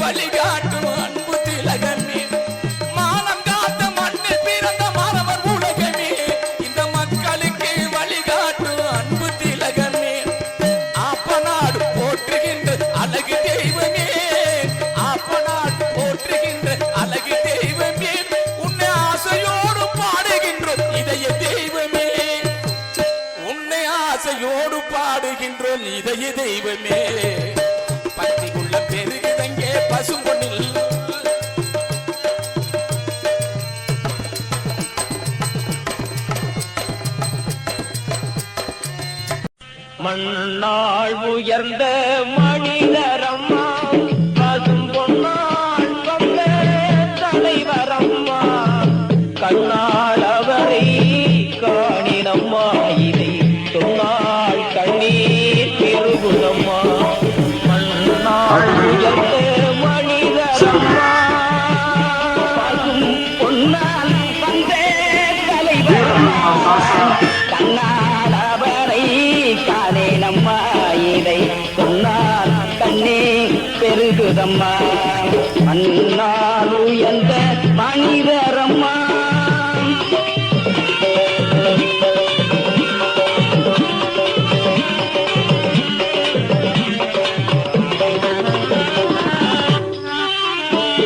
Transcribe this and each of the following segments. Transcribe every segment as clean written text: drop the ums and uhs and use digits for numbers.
வழிகாட்டும் அன்பு திலகமே, மானம் காத்த மண்ணில் பிறந்த மாணவர் உலகமே, இந்த மக்களுக்கு வழிகாட்டும் அன்பு திலகமே, ஆப்பநாடு போற்றுகின்ற அழகு தெய்வமே, ஆப்பநாடு போற்றுகின்ற அழகு தெய்வமே, உன்னை ஆசையோடு பாடுகின்றோம் இதய தெய்வமே, உன்னை ஆசையோடு பாடுகின்றோம் இதய தெய்வமே, பக்தி உள்ள பெருகுதங்கே பசும்பொன்னில் மண்ணாள் உயர்ந்த மனிதரம்மா, பசும் பொன்னாள் கொண்ட தலைவரம்மா, கண்ணால் அவரை காணினம்மா, இதை சொன்னால் கண்ணீர் பெருகுதம்மா. மண்ணாள் உயர்ந்த மனிதரம்மா, பசும் பொன்னால் வந்த தலைவரம்மா, கண்ணால் அவரை காணேனம்மா, இதை சொன்னால் கண்ணே பெருகுதம்மா. மண்ணால் உயர்ந்த மனிதரம்மா,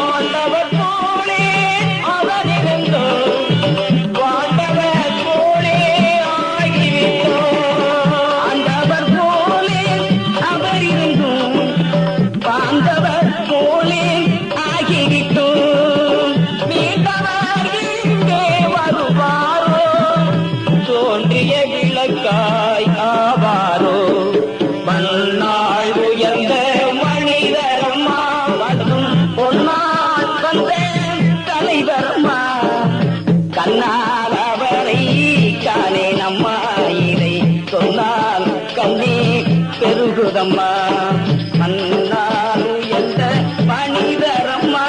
ஆண்டவர் போலே அவர் இருந்தோ, ஆண்டவர் போலே ஆகிவிட்டோ, ஆண்டவர் போலே அவர் இருந்தும் ஆண்டவர் போலே ஆகிவிட்டோ, மீண்டவர் இங்கே வருவாரோ, தோன்றிய விளக்காய் ஆவாரோ. மண்ணாள் உயர்ந்த மனிதரம்மா, பசும் பொன்னால் வந்த தலைவரம்மா, கண்ணால் அவரை காணேனம்மா, இதை சொன்னால் கண்ணே பெருகுதம்மா. மண்ணால் உயர்ந்த மனிதரம்மா,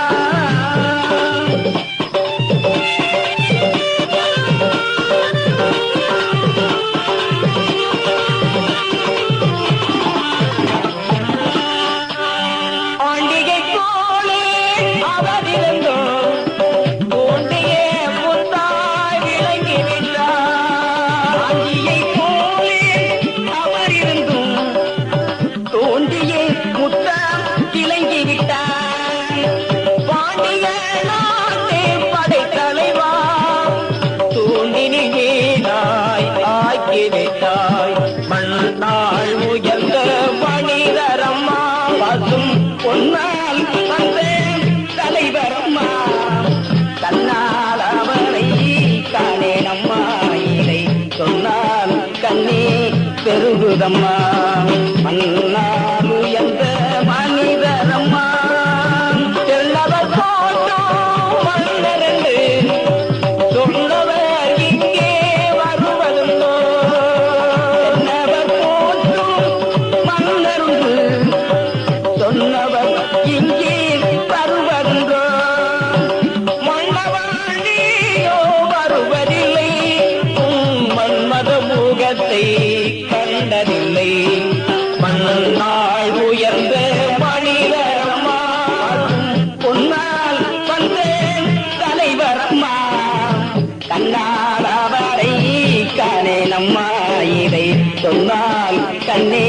ஆண்டிகை போலே அவர் இருந்தோ, தோண்டிய முத்தாய் விளங்கிவிட்டார், ஆண்டியை போலே அவர் இருந்தும் தோண்டிய முத்தாய் விளங்கிவிட்டார், பாண்டிய நாட்டே படைத்தலைவா, தோண்டினிலே நாய் ஆக்கிவிட்டாய். மண்ணாள் உயர்ந்த மனிதரம்மா, பசும் பொன்னால் வந்த தலைவரம்மா, கண்ணால் அவரை காணேனம்மா, இதை சொன்னால் கண்ணே பெருகுதம்மா. மண்ணால் உயர்ந்த மனிதரம்மா, தெல்லவர் போற்றும் மன்னரென்று சொன்னவர் இங்கே வருவதுண்டோ, தென்னவர் போற்றும் மன்னருண்டு சொன்னவர் இங்கே வருவதுண்டோ, மன்னவாணியோ வருவதில்லை, மன்மத முகத்தை கண்டதில்லை. மண்ணாள் உயர்ந்த மனிதரம்மா, பொன்னால் வந்த தலைவரம்மா, கண்ணால் அவரை காணேனம்மா, இதை சொன்னால் கண்ணே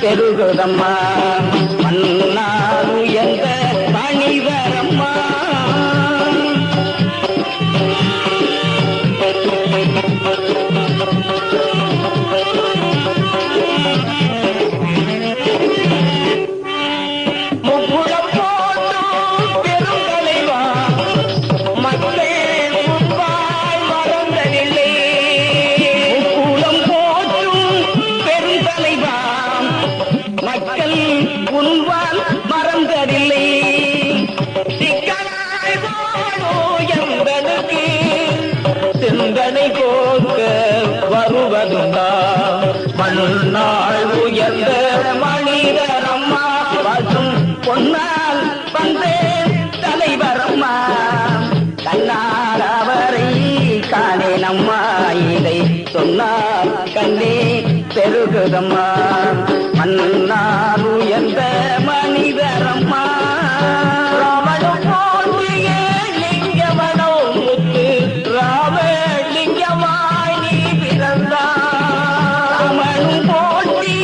பெருகுதம்மா. மண்ணால் உயர்ந்த மனிதரம்மா, முக்குளம் போற்றும் பெருந்தலைவா, மக்கள் முன்பாய் மறந்ததில்லை, முக்குளம் போற்றும் பெருந்தலைவா, மக்கள் உன்பால் மறந்ததில்லை, சிக்கலாய் வாழோ எந்தனுக்கு சிந்தனை போக்க வருவதுண்டா. மண்ணாள் உயர்ந்த மனிதரம்மா, பசும் பொன்னால் வந்த தலைவரம்மா, கண்ணால் அவரை காணேனம்மா, இதை சொன்னால் கண்ணே பெருகுதம்மா. மண்ணால் உயர்ந்த மனிதரம்மா,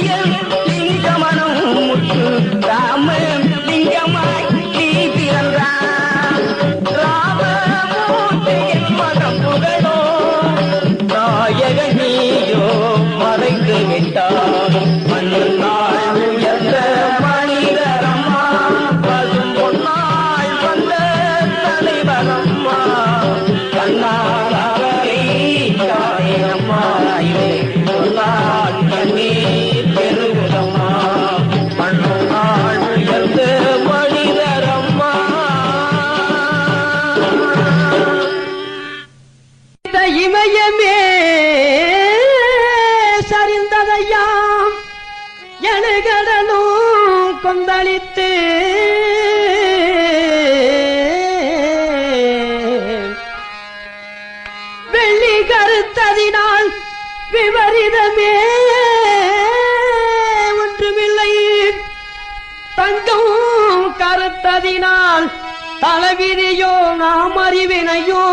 லிங்கத்தில் லிங்கமனம் முத்து ராம லிங்கமாய் நீ பிறந்தார் ராமமூர்த்தியின் மகம் புகழோ நாயக நீயோ மறைந்து விட்டார் மண்ணாள் உயர்ந்த மனிதரம்மா பசும் பொன்னாள் வந்த தலைவரம்மா கண்ணால் அவரை தாயம்மா பொன்னாள் கண்ணீர் பெருகுதம்மா மண்ணாள் உயர்ந்த மனிதரம்மா இமயமே சரிந்ததையாம் எழுகடலும் கொந்தளித்து வெள்ளி கருத்ததினால் விபரீதமே ஒன்றுமில்லை தங்கம் கருத்ததினால் தலைவிதியோ நாம் அறிவினையோ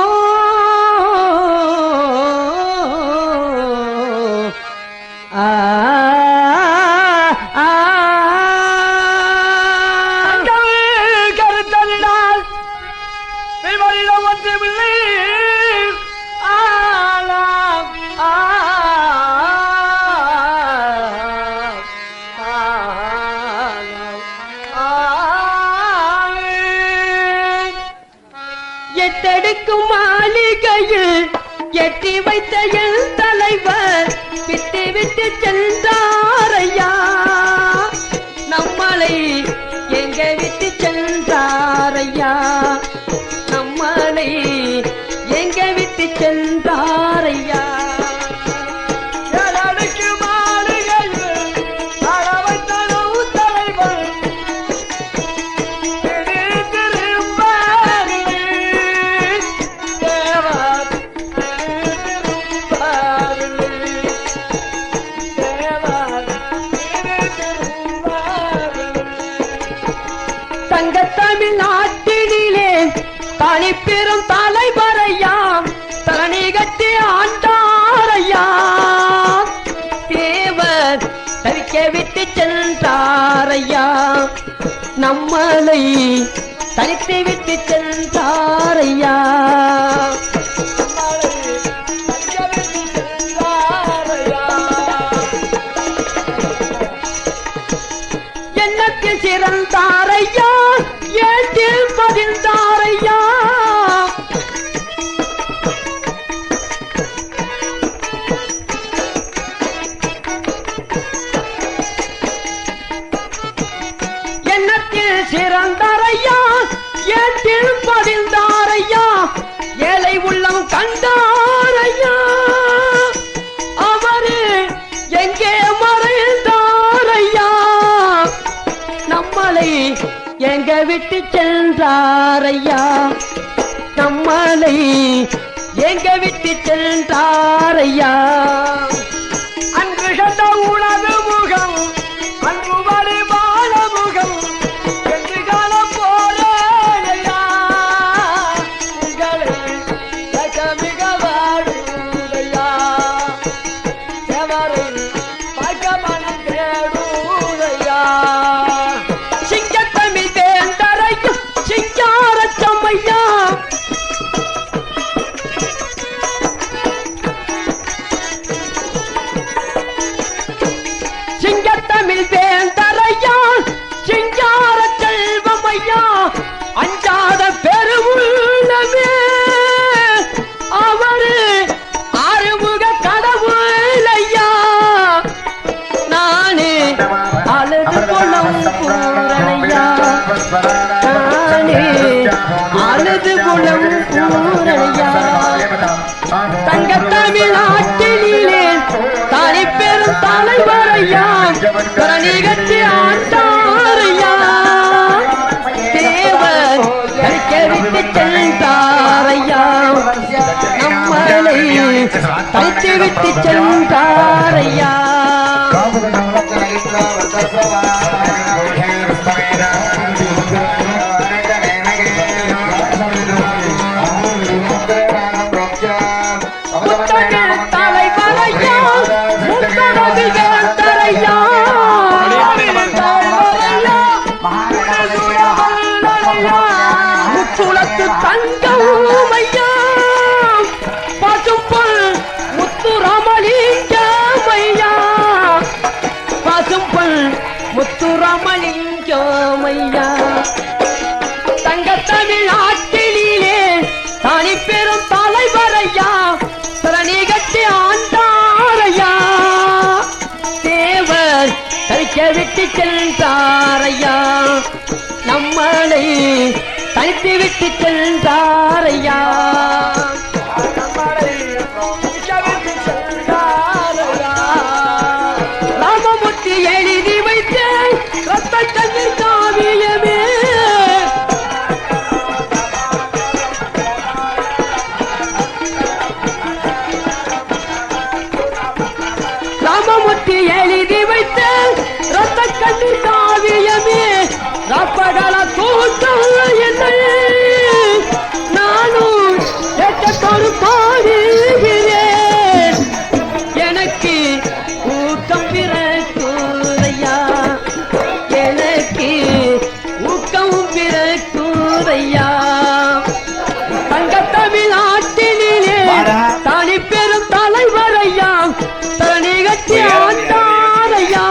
கருத்ததினால் விபரீதம் ஒன்றுமில்லை எட்டெடுக்கும் மாளிகையில் எட்டி வைத்த என் தலைவர் விட்டு விட்டு சென்றாரையா நம்மளை எங்க விட்டு சென்றாரையா நம்மளை எங்க விட்டு சென்றாரையா தமிழ்நாட்டினிலே தனி பெரும் தலைவரையாம் தனி கட்டி ஆண்டாரையா தேவர் தவிக்க விட்டு சென்றாரையா நம்மளை தனித்து விட்டு சென்றாரையா எண்ணத்தில் சிறந்தாரையா ஏற்றில் பதிந்தாரையா எண்ணத்தில் சிறந்தாரையா ஏற்றில் பதிந்தாரையா ஏழை உள்ளம் கண்டாரையா அவரு எங்கே மறைந்தாரையா நம்மளை எங்க விட்டு சென்றாரையா நம்மளை எங்க விட்டு சென்றாரையா அன்று கண்ட உணவு முகம் அன்பு வழி வாழ முகம் என்று கால போலையா உங்களை மிக வாழுதையா எவரும் பார்க்க மனம் தேடுதையா சிங்கத்தமிழ் வேந்தரையும் சிங்காரச்சம்மையா சிங்கத்தமிழ் வேந்தரையா சிங்கார செல்வமையா அஞ்சாத பெருவுள்ளமே அவரு ஆறுமுக கடவுளையா நானே அழுது குளம் பூரணையா நானே அழுது குளம் பூரணையா தங்க தமிழ்நாட்டிலே தனி பெரும் தலைவரையா தனி கட்டி ஆண்டாரையா தேவர் கழிக்க விட்டு சென்றாரையா நம்மளை தனித்து விட்டு சென்றாரையா தலைவரையா முத்தரவில் வேந்தரையா ஐயா தங்க தமிழ்நாட்டிலே தனி பெரும் தலைவரையா தரணி கட்டி ஆண்டாரையா தேவர் தரிக்க விட்டு சென்றாரையா நம்மளை தனித்து விட்டு சென்றாரையா ராமமூர்த்தி எழுதி வைத்த ரத்த கண்ணீர் காவியமே ராமமூர்த்தி எழுதி வைத்த ரத்த கண்ணீர் காவியமே ராப்பகல கூட்டம் என்னை நானும் ஏற்றத்தோடு பாடுகிறேன் எனக்கு ஊக்கம் பிறக்குதையா எனக்கு ஊக்கம் பிறக்குதையா தங்க தமிழ்நாட்டிலே தனி பெரும் தலைவரையா தனி கட்டி ஆண்டாரையா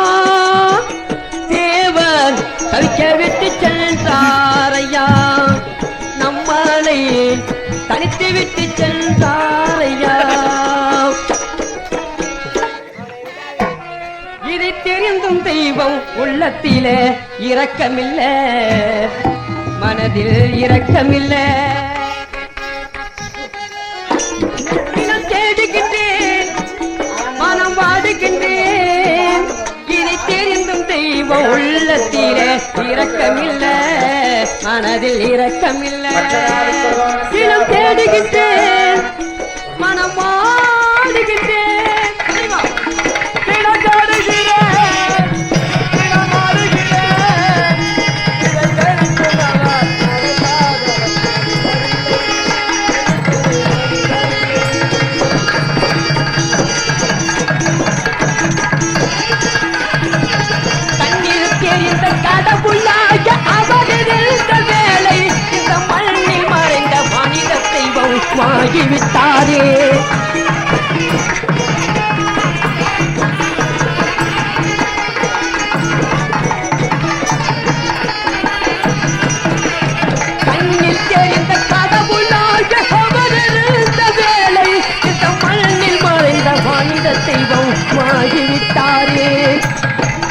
தேவர் தவிக்க விட்டு சென்றாரையா நம்மளை தனித்து விட்டு சென்றாரையா இதை தெரிந்தும் தெய்வம் உள்ளத்திலே இரக்கமில்ல மனதில் இரக்கமில்ல தேடுகின்றேன் மனம் வாடுகின்றேன் இதை தெரிந்தும் தெய்வம் உள்ளத்திலே இரக்கமில்ல மனதில் இரக்கமில்ல இனம் தேடுகின்றேன் மனம் வாடுகின்றேன் கடவுளாக அவரிருந்த வேலை இந்த மண்ணில் மறைந்த மனித தெய்வம் வாங்கிவிட்டாரே கண்ணில் தெரிந்த கடவுளாக அவரிருந்த வேலை இந்த மண்ணில் மறைந்த மனித தெய்வம் வாங்கிவிட்டாரே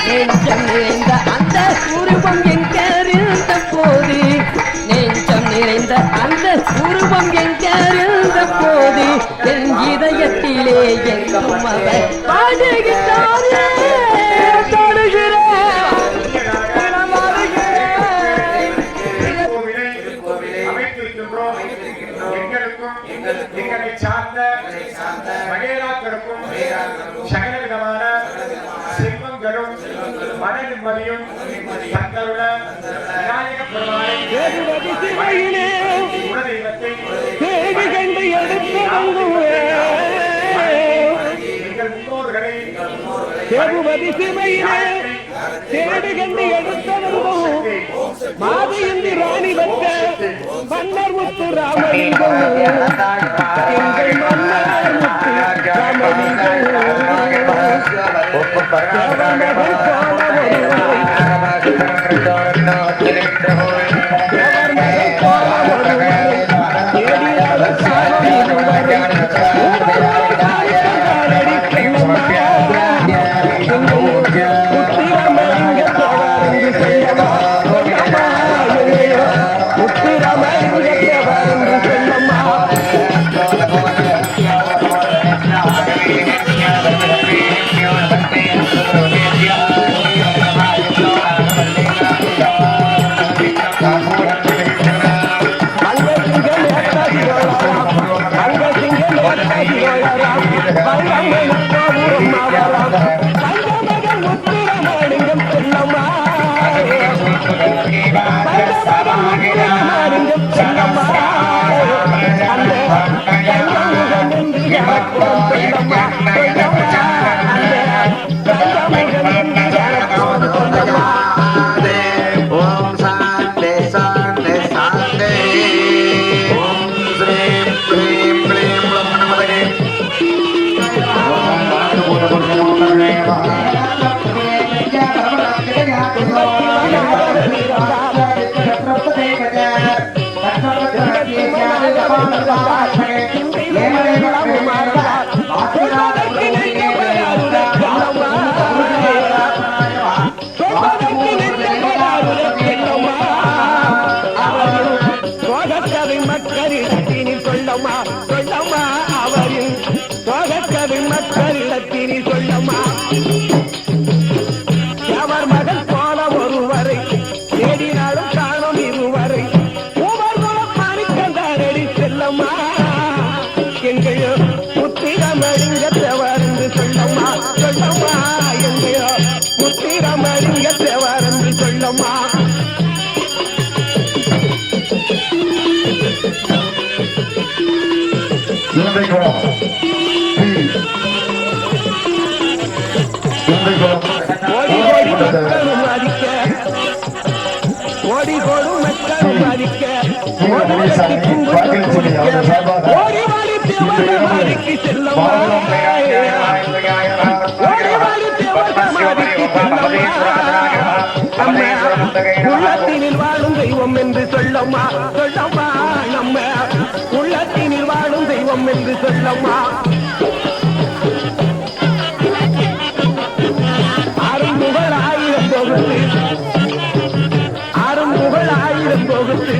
நெஞ்சம் நிறைந்த அந்த உருவம் எங்கிருந்த போது நெஞ்சம் நிறைந்த அந்த உருவம் எங்கிருந்த போது என் இதயத்திலே எங்கும் அவர் பாடுகிறாரே எங்களை சார்ந்த மகேராக்களுக்கும் சகல விதமான செல்வங்களும் மன நிம்மதியும் தந்தருள விநாயக பெருமானை குலதெய்வத்தை எங்கள் முன்னோர்களை தேவுபதி சிவையிலே தேடு கண்டு எடுத்தவர்களும் மாதையந்தி ராணி வந்த மன்னர் முத்து ராமலிங்கம் எங்கள் மன்னர் முத்து Gracias. மக்களிடத்தினில் சொல்லமா சொல்லமா அவரின் சோகக்கதை மக்களிடத்தினில் சொல்லமா அவர் மகன் போல ஒருவரை தேடினாலும் காணும் இருவரை ஒவ்வொருவரும் மாணிக்கந்தாரடி செல்லம்மா எங்கேயோ முத்திரமழிங்கத்தவர் என்று சொல்லம்மா சொல்லம்மா எங்கேயோ முத்திரமழிங்கத்தவர் என்று சொல்லம்மா ஓடி கோடும் மக்களும் மதிக்க ஓடி வாடி தேவமாதிக்கு செல்லம்மா ஓடி வாடி தேவமாதிக்கு செல்லம்மா உள்ளத்தினில் வாழும் தெய்வம் என்று சொல்லம்மா சொல்லம்மா நம்ம உள்ளத்தினில் வாழும் தெய்வம் என்று சொல்லம்மா அரும்புகள் ஆயிரம் தொகுத்து